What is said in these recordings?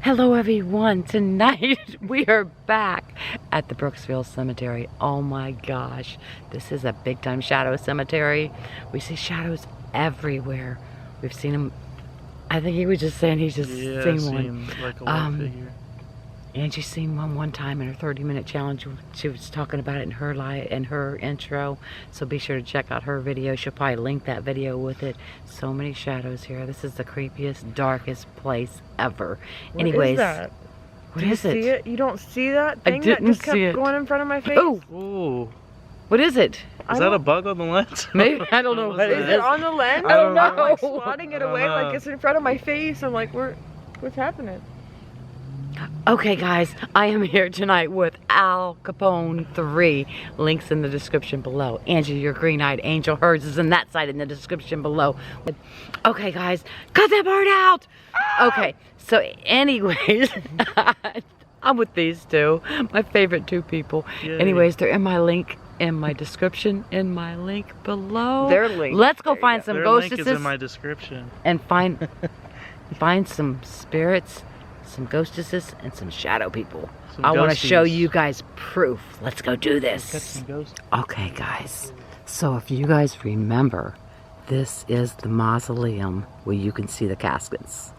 Hello everyone, tonight we are back at the Brooksville Cemetery. Oh my gosh, this is a big time shadow cemetery. We see shadows everywhere. We've seen them, I think he was just saying he's just seen one. Like a white figure. Angie's seen one time in her 30-minute challenge. She was talking about it in her intro. So be sure to check out her video. She'll probably link that video with it. So many shadows here. This is the creepiest, darkest place ever. Anyways, is that? What is it? See it? You don't see that thing I didn't that just kept see it. going in front of my face? Oh, Ooh. what is it? Is that a bug on the lens? Maybe, I don't know what it Is is. it on the lens? I don't I'm like know. swatting it away like it's in front of my face. I'm like, what's happening? Okay guys, I am here tonight with Al Capone 3. Links in the description below. Angie, your green-eyed angel, hers is in that side in the description below. Okay guys, cut that part out! Okay, so anyways, I'm with these two. My favorite two people. Yay. Anyways, they're in my link in my description, in my link below. Their link. Let's go find some Their ghostesses. link is in my description. And find some spirits, some ghostesses, and some shadow people. I want to show you guys proof. Let's go do this. Okay guys, so if you guys remember, this is the mausoleum where you can see the caskets.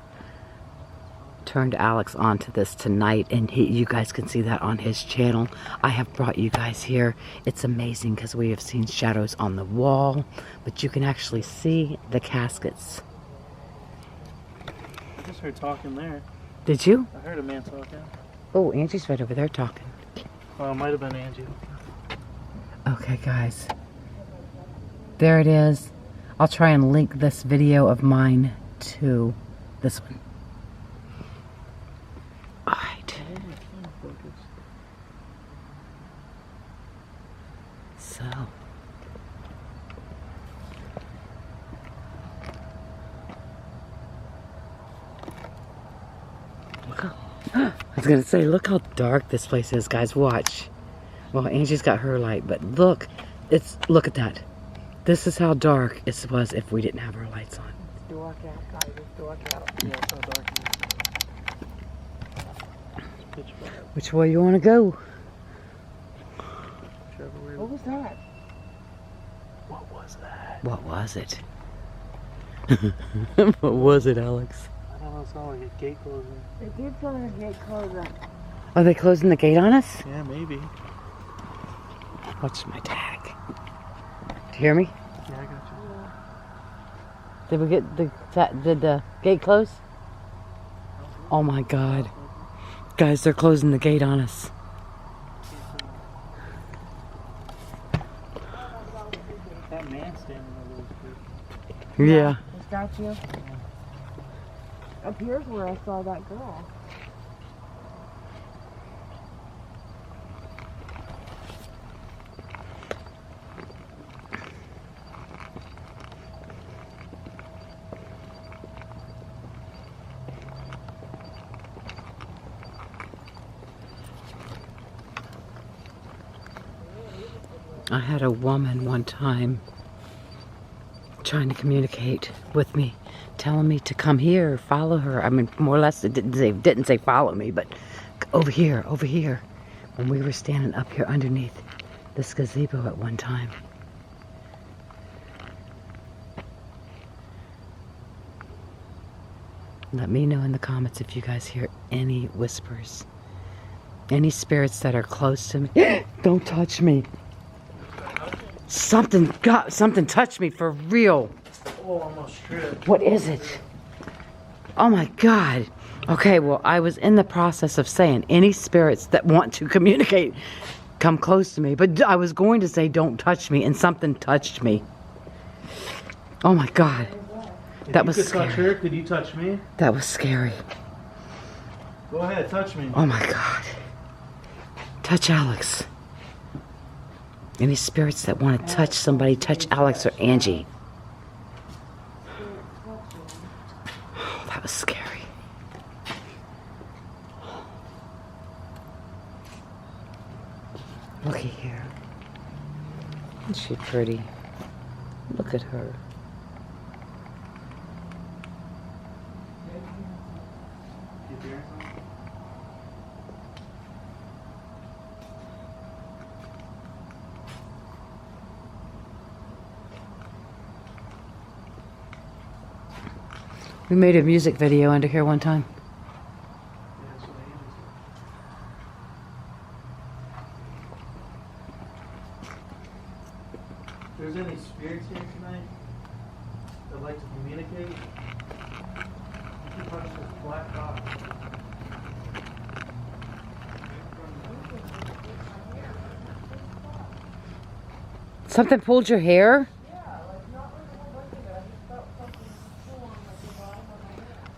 Turned Alex onto this tonight, and you guys can see that on his channel. I have brought you guys here. It's amazing because we have seen shadows on the wall, but you can actually see the caskets. I just heard talking there. Did you? I heard a man talking. Oh, Angie's right over there talking. Well, it might have been Angie. Okay, guys. There it is. I'll try and link this video of mine to this one. Alright. So. I was gonna say, look how dark this place is, guys. Watch. Well, Angie's got her light, but look, look at that. This is how dark it was if we didn't have our lights on. It's dark out, guys. It's dark out. Yeah, it's so dark. It's pitch black. Which way you want to go? Whichever way. What was that? What was that? What was it? What was it, Alex? I don't know. It sounded like a gate closing. It did feel like a gate closing. Are they closing the gate on us? Yeah, maybe. Watch my tag. Do you hear me? Yeah, I got you. Did we get did the gate close? Oh my God. Guys, they're closing the gate on us. That man standing over was good. Yeah. Is that you? Up here's where I saw that girl. I had a woman one time trying to communicate with me, telling me to come here, follow her. I mean, more or less, it didn't say follow me, but over here, over here. When we were standing up here underneath this gazebo at one time. Let me know in the comments if you guys hear any whispers. Any spirits that are close to me. Don't touch me. Something touched me for real. Oh, almost tripped. What is it? Oh my God. Okay, well, I was in the process of saying any spirits that want to communicate, come close to me. But I was going to say don't touch me, and something touched me. Oh my God. That was scary. Touch her, could you touch me? That was scary. Go ahead, touch me. Oh my God. Touch Alex. Any spirits that want to touch somebody, touch Alex or Angie. Oh, that was scary. Looky here. Isn't she pretty? Look at her. You hear something? We made a music video under here one time. If there's any spirits here tonight that'd like to communicate, you can touch this black box. Something pulled your hair?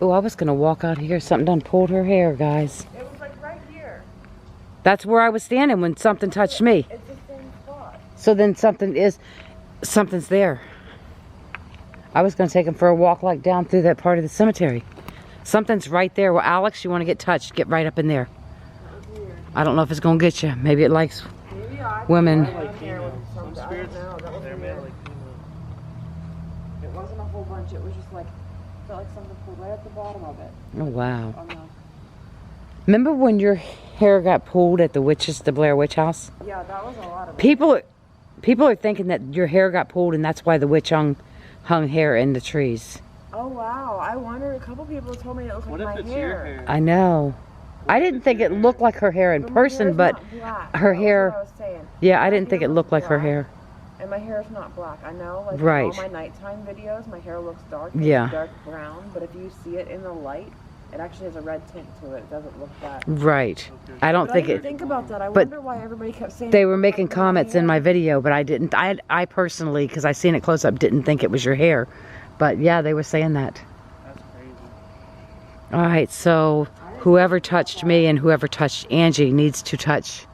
Oh, I was gonna walk out here. Something done pulled her hair, guys. It was like right here. That's where I was standing when something touched me. It's the same spot. So then something's there. I was gonna take him for a walk like down through that part of the cemetery. Something's right there. Well, Alex, you wanna get touched, get right up in there. I don't know if it's gonna get you. Maybe it likes women. Some spirits, they're male like female. It wasn't a whole bunch. It was just like, felt like something pulled right at the bottom of it. Oh, wow. On the, Remember when your hair got pulled at the Blair Witch House? yeah, that was a lot of it. People are thinking that your hair got pulled and that's why the witch hung hair in the trees. Oh, wow. I wondered, a couple people told me it looked What like if my it's your hair. hair? I know. I didn't think it looked like her hair in person, but her hair, That's what I was saying. yeah, I My didn't think hair it looked was like her black, hair. And my hair is not black. I know, like Right. in all my nighttime videos, my hair looks dark. It's Yeah. dark brown, but if you see it in the light, it actually has a red tint to it. It doesn't look that. Right. I don't But think I didn't it, think about that. I but wonder why everybody kept saying they it were looked making like comments in my hair. video, but I didn't, I personally, because I seen it close up, didn't think it was your hair. But yeah, they were saying that. That's crazy. All right, so whoever touched me and whoever touched Angie needs to touch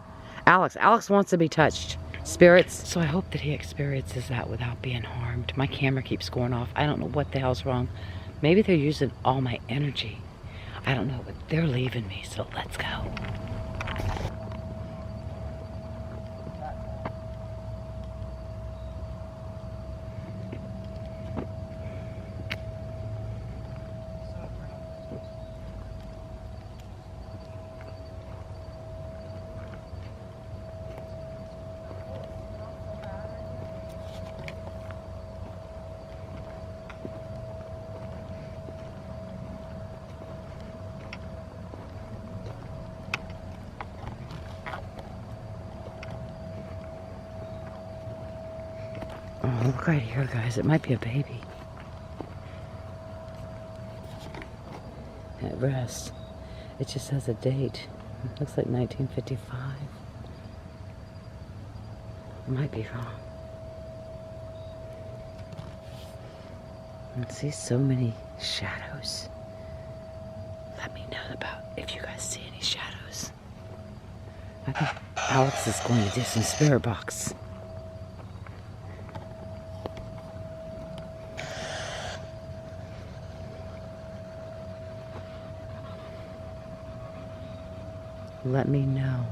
Alex. Alex wants to be touched. Spirits. So I hope that he experiences that without being harmed. My camera keeps going off. I don't know what the hell's wrong. Maybe they're using all my energy. I don't know, but they're leaving me, so let's go. Oh, look right here, guys. It might be a baby. At rest. It just has a date. It looks like 1955. I might be wrong. I see so many shadows. Let me know about if you guys see any shadows. I think Alex is going to do some spirit box. Let me know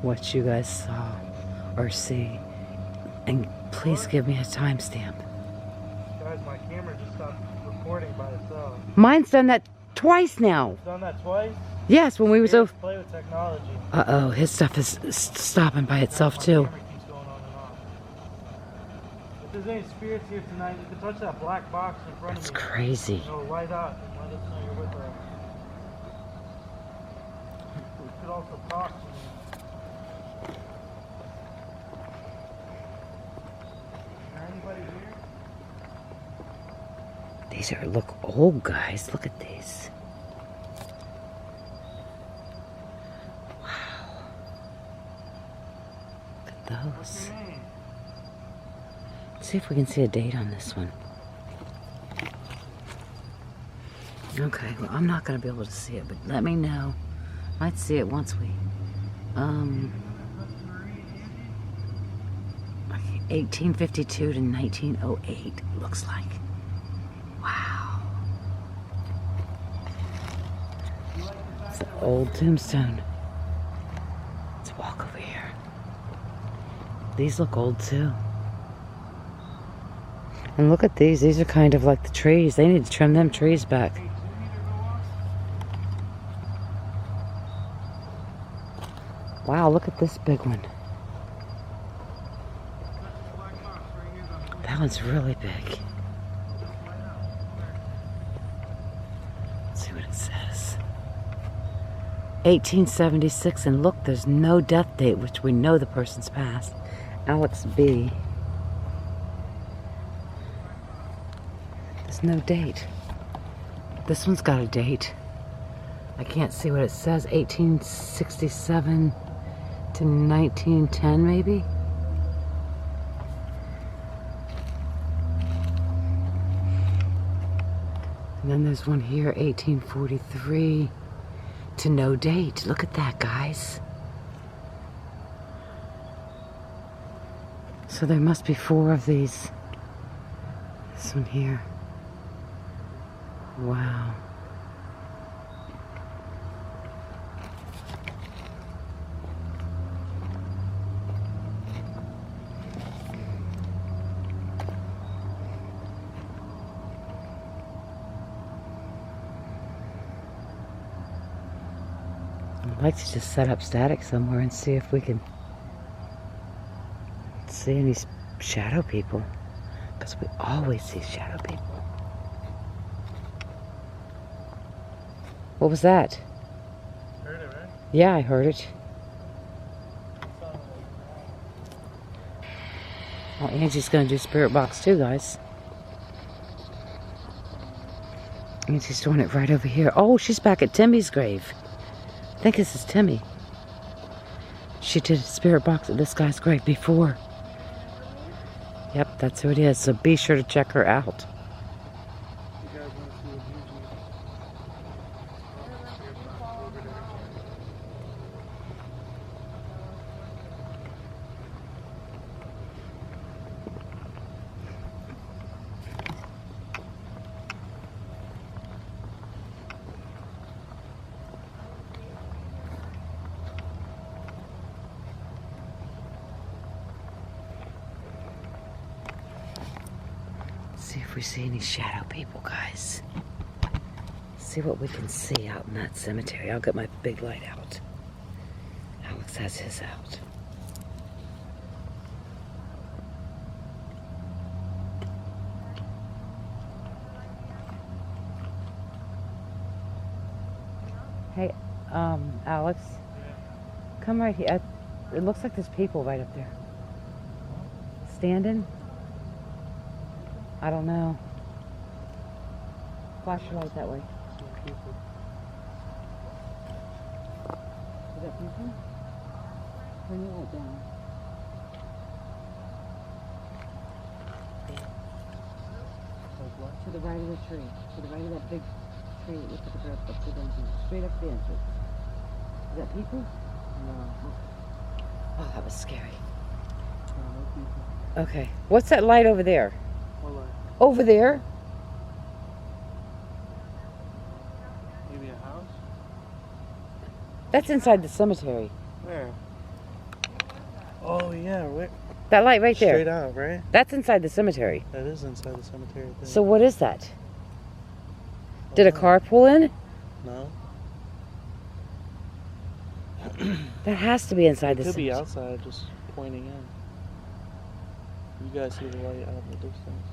what you guys saw or see. And please give me a timestamp. Guys, my camera just stopped recording by itself. Mine's done that twice now. It's done that twice? Yes, when we was over. Play with technology. Uh-oh, his stuff is stopping by itself too. My camera keeps going on and off. If there's any spirits here tonight, you can touch that black box in front It's of me. crazy. It'll light up and let us know you're with us. We could also talk to you. Is there anybody here? These are, look old, guys. Look at these. Wow. Look at What's those. your name? Let's see if we can see a date on this one. Okay, well, I'm not going to be able to see it, but let me know. Might see it once we, 1852 to 1908, looks like. Wow. It's an old tombstone. Let's walk over here. These look old too. And look at these. These are kind of like the trees. They need to trim them trees back. Wow, look at this big one. That one's really big. 1876, and look, there's no death date, which we know the person's passed. Alex B. There's no date. This one's got a date. I can't see what it says. 1867 to 1910, maybe? And then there's one here, 1843 to no date. Look at that, guys. So there must be 4 of these. This one here. Wow. I'd like to just set up static somewhere and see if we can see any shadow people, because we always see shadow people. What was that? Heard it, right? Yeah, I heard it. Well, Angie's gonna do spirit box too, guys. Angie's doing it right over here. Oh, she's back at Timmy's grave. I think this is Timmy. She did a spirit box at this guy's grave before. Yep, that's who it is. So be sure to check her out. You guys want to see See if we see any shadow people, guys. See what we can see out in that cemetery. I'll get my big light out. Alex has his out. Hey, Alex, come right here. It looks like there's people right up there. Standing? I don't know. Flash your light that way. Is that people? Turn your light down. To the right of the tree. To the right of that big tree that looks like a dress up to the entrance. Straight up the entrance. Is that people? No. Oh, that was scary. No people. Okay. What's that light over there? What light? Over there? Maybe a house? That's inside the cemetery. Where? Oh yeah, where? That light right there. Straight out, right? That's inside the cemetery. That is inside the cemetery. I think. So what is that? Did a car pull in? No. That has to be inside the It could be cemetery. outside, just pointing in. You guys see the light out in the distance.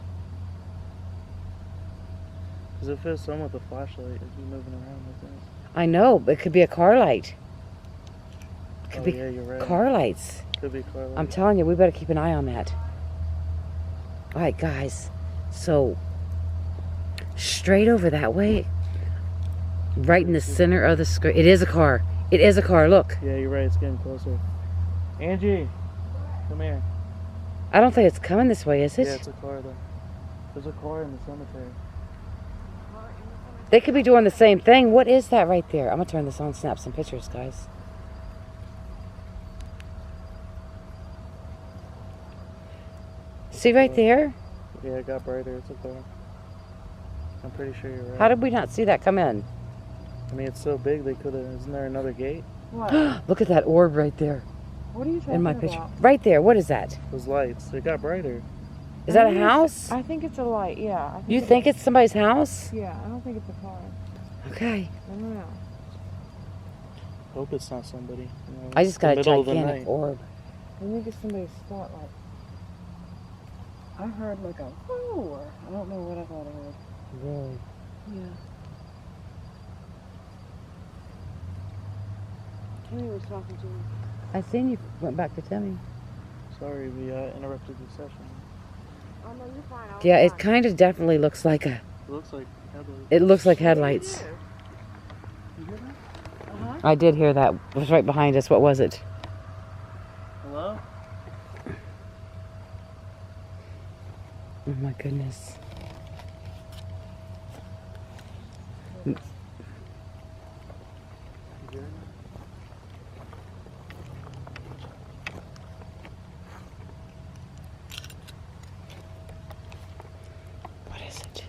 Because if it's someone with a flashlight, it'd be moving around like that. I know, but it could be a car light. It could Oh be yeah, you're right. car lights. Could be car light. I'm telling you, we better keep an eye on that. All right, guys. So, straight over that way, right in the center of the screen. It is a car. It is a car. Look. Yeah, you're right. It's getting closer. Angie, come here. I don't think it's coming this way, is it? Yeah, it's a car though. There's a car in the cemetery. They could be doing the same thing. What is that right there? I'm going to turn this on and snap some pictures, guys. See right there? Yeah, it got brighter. It's a car. I'm pretty sure you're right. How did we not see that come in? I mean, it's so big, they could have. Isn't there another gate? What? Look at that orb right there What are you talking in my about? picture. Right there. What is that? Those lights. It got brighter. Is that a house? I think it's a light, yeah. You think it's somebody's house? Yeah, I don't think it's a car. Okay. I don't know. Hope it's not somebody. You know, I just got a the middle of the gigantic night. orb. I think it's somebody's spotlight. I heard like a whoo, or I don't know what I thought I heard. Really? Yeah. Timmy was talking to me. I seen you went back to Timmy. Sorry, we interrupted the session. Oh no, you're fine. Yeah, it kind of definitely looks like a. It looks like headlights. It looks like headlights. You hear that? Uh-huh. I did hear that. It was right behind us. What was it? Hello? Oh my goodness. You hear it? What is it?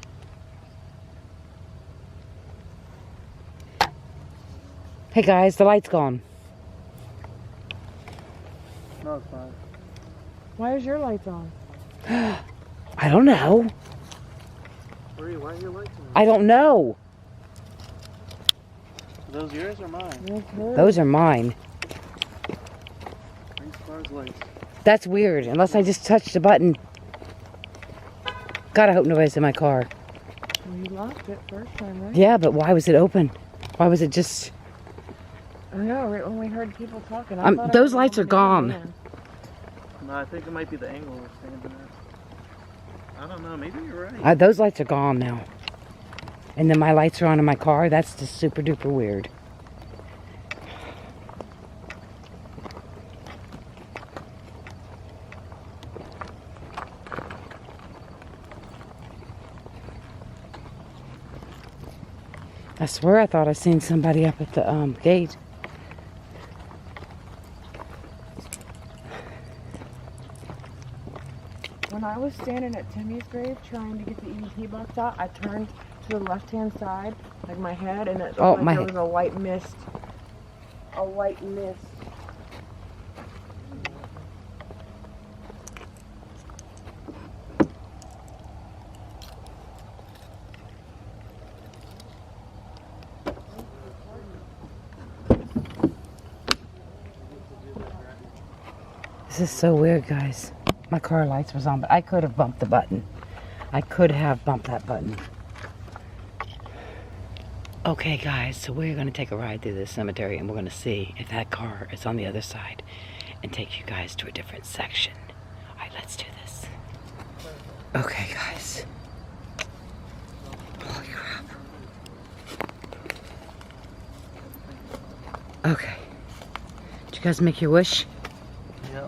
Hey guys, the light's gone. No, it's fine. Why is your lights on? I don't know. Marie, why are your lights on? I don't know. Are those yours or mine? Those are mine. Green Spar's lights. That's weird, unless I just touched the button. God, I hope nobody's in my car. Well, you locked it first time, right? Yeah, but why was it open? Why was it just... I know, right when we heard people talking. I thought those I lights are was gone. in. No, I think it might be the angle we're standing at. I don't know, maybe you're right. Those lights are gone now. And then my lights are on in my car. That's just super duper weird. I swear I thought I seen somebody up at the gate. When I was standing at Timmy's grave trying to get the EMT box out, I turned to the left-hand side, like my head, and it looked like there was a white mist. A white mist. This is so weird, guys. My car lights was on, but I could have bumped the button. I could have bumped that button. Okay, guys, so we're going to take a ride through this cemetery, and we're going to see if that car is on the other side and take you guys to a different section. All right, let's do this. Okay, guys. Holy crap. Okay. Did you guys make your wish? Yeah.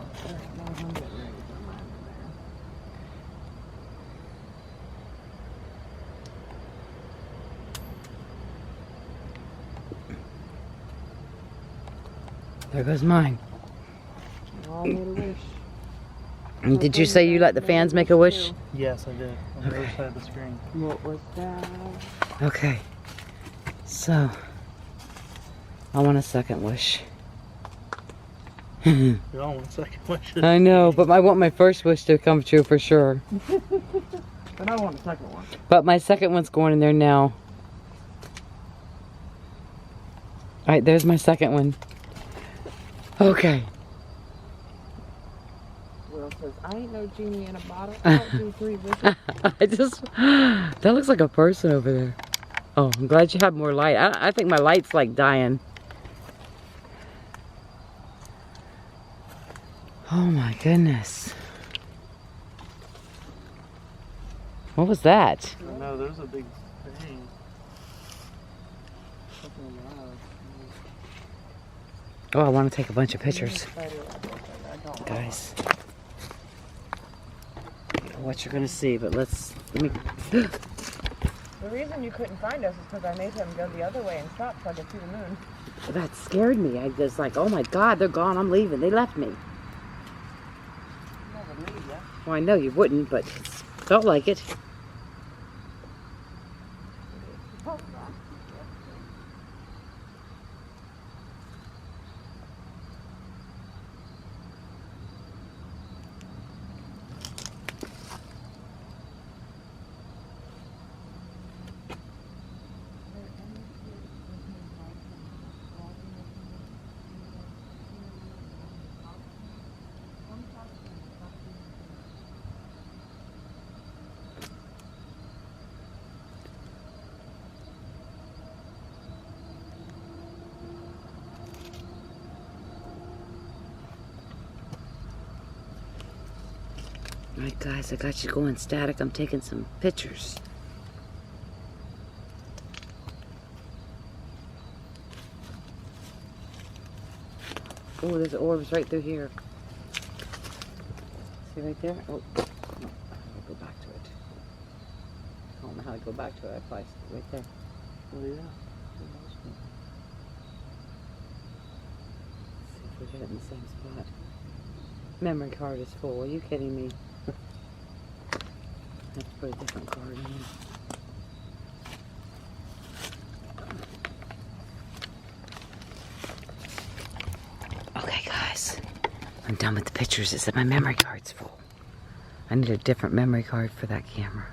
There goes mine. We all made a wish. And did you say you let the fans make a wish? Yes, I did. On the other side of the screen. What was that? Okay. So, I want a second wish. You don't want a second wish. I know, but I want my first wish to come true for sure. But I want a second one. But my second one's going in there now. Alright, there's my second one. Okay. Will says, I ain't no genie in a bottle. I don't do 3 wishes. That looks like a person over there. Oh, I'm glad you have more light. I think my light's like dying. Oh my goodness. What was that? I know, there's a big thing. Something loud. Oh, I want to take a bunch of pictures. Guys. I don't know what you're going to see, but let me... The reason you couldn't find us is because I made him go the other way and stop so I could see the moon. That scared me. I was like, oh my God, they're gone. I'm leaving. They left me. Well, I know you wouldn't, but it felt like it. Alright guys, I got you going static. I'm taking some pictures. Oh, there's orbs right through here. See right there? Oh, no, I'll go back to it. I don't know how to go back to it. I placed it right there. Oh yeah. Let's see if we get it in the same spot. Memory card is full. Are you kidding me? I have to put a different card in. Okay guys, I'm done with the pictures. It said my memory card's full. I need a different memory card for that camera.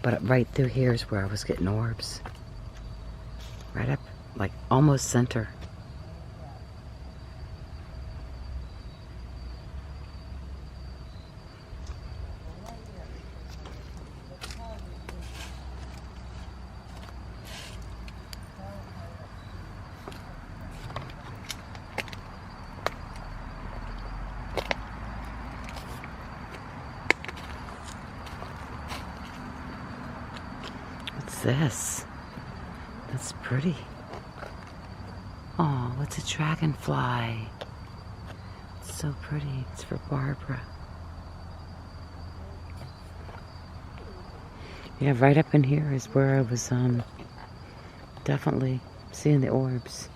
But right through here is where I was getting orbs. Right up, like almost center. What's this? That's pretty. Oh, what's a dragonfly? It's so pretty. It's for Barbara. Yeah, right up in here is where I was definitely seeing the orbs.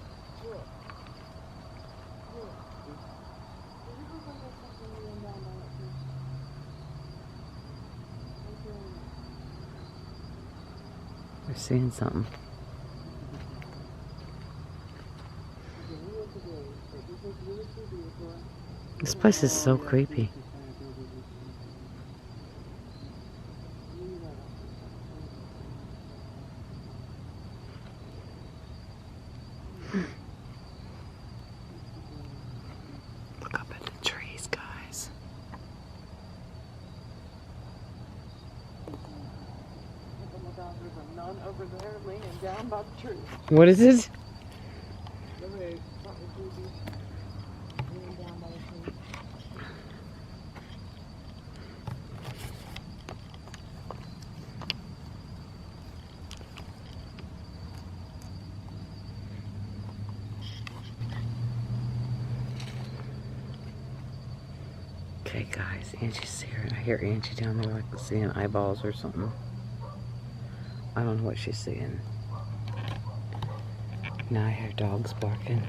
We're seeing something. This place is so creepy. Look up at the trees, guys. None over there laying down by the tree. What is it? Okay guys, Angie's here. I hear Angie down there like seeing eyeballs or something. I don't know what she's seeing. Now I hear dogs barking.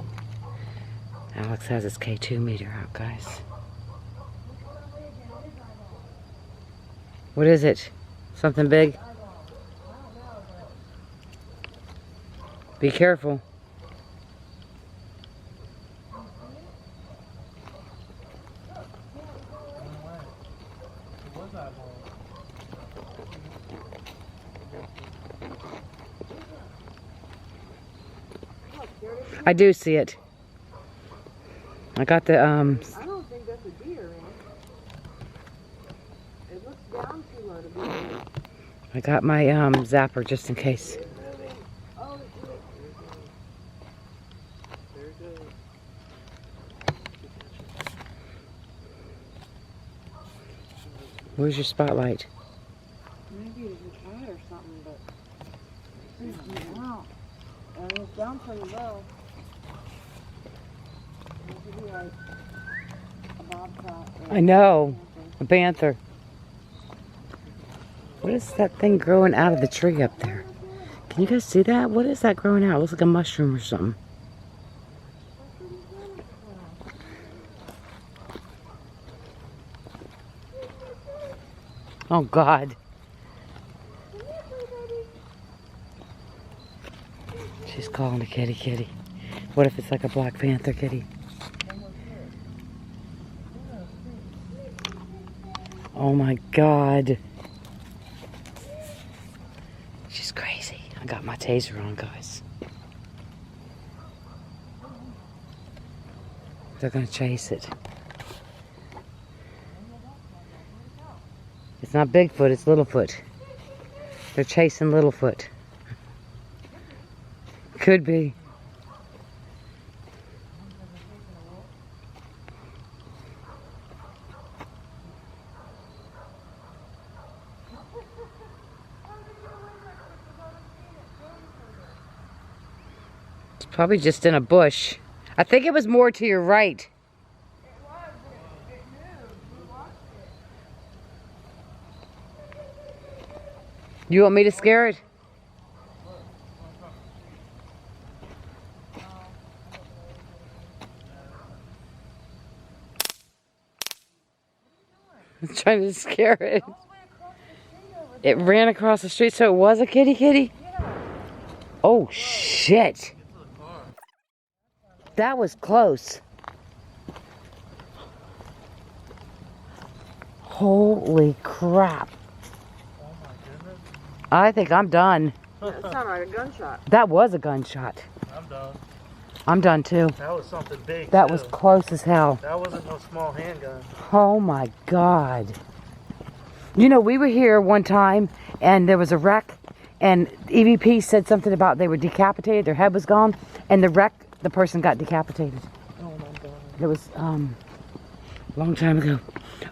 Alex has his K2 meter out, guys. What is it? Something big? Be careful. I do see it. I got the I don't think that's a deer, man. It looks down too low to be a deer. I got my zapper just in case. Oh, There it goes. Where's your spotlight? maybe it's a cat or something, but it's freaking me out. And it's down pretty low. It could be like a bobcat. Or I know. something. A panther. What is that thing growing out of the tree up there? Can you guys see that? What is that growing out? It looks like a mushroom or something. Oh God. She's calling the kitty kitty. What if it's like a Black Panther kitty? Oh my God. She's crazy. I got my taser on, guys. They're gonna chase it. It's not Bigfoot, it's Littlefoot. They're chasing Littlefoot. Could be. It's probably just in a bush. I think it was more to your right. It was, but it moved. We watched it. You want me to scare it? I'm trying to scare it. It ran across the street, so it was a kitty? Yeah. Oh, shit. That was close. Holy crap. Oh my goodness. I think I'm done. That sounded like a gunshot. That was a gunshot. I'm done. I'm done too. That was something big. That too. was close as hell. That wasn't no small handgun. Oh my God. You know, we were here one time and there was a wreck and EVP said something about they were decapitated, their head was gone, and the wreck, the person got decapitated. Oh my God. It was a long time ago.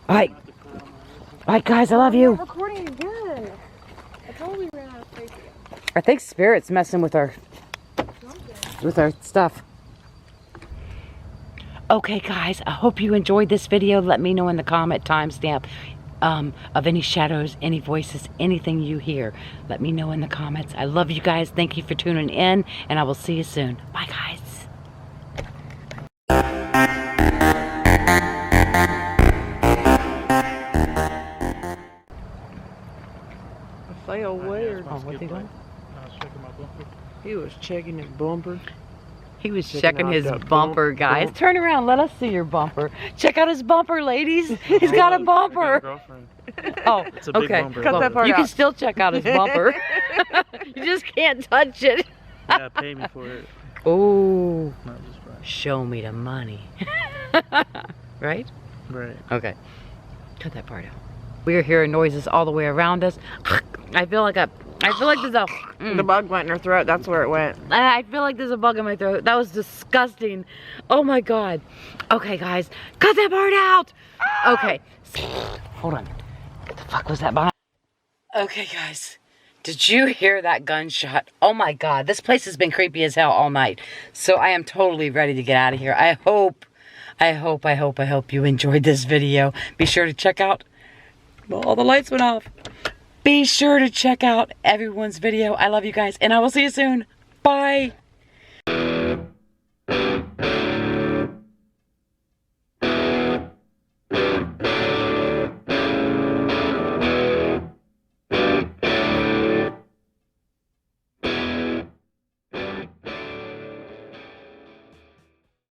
Alright. Alright guys, I love you. I'm recording again. I totally ran out of space again. I think Spirit's messing with our stuff. Okay guys, I hope you enjoyed this video. Let me know in the comment timestamp of any shadows, any voices, anything you hear. Let me know in the comments. I love you guys. Thank you for tuning in, and I will see you soon. Bye guys. Fail where? Oh, what's he doing? I was checking my bumper. He was checking his bumper. He was Checking checking out his that bumper, guys. Turn around. Let us see your bumper. Check out his bumper, ladies. He's got a bumper. Girlfriend. Oh, It's a big okay. bumper. Cut that part You can out. still check out his bumper. You just can't touch it. Yeah, pay me for it. Oh, Not just right. show me the money. Right? Right. Okay. Cut that part out. We are hearing noises all the way around us. I feel like there's a. The bug went in her throat. That's where it went. I feel like there's a bug in my throat. That was disgusting. Oh my God. Okay, guys, cut that part out. Okay. Hold on. What the fuck was that behind? Okay, guys. Did you hear that gunshot? Oh my God. This place has been creepy as hell all night. So I am totally ready to get out of here. I hope you enjoyed this video. Be sure to check out. Well, all the lights went off. Be sure to check out everyone's video. I love you guys, and I will see you soon. Bye.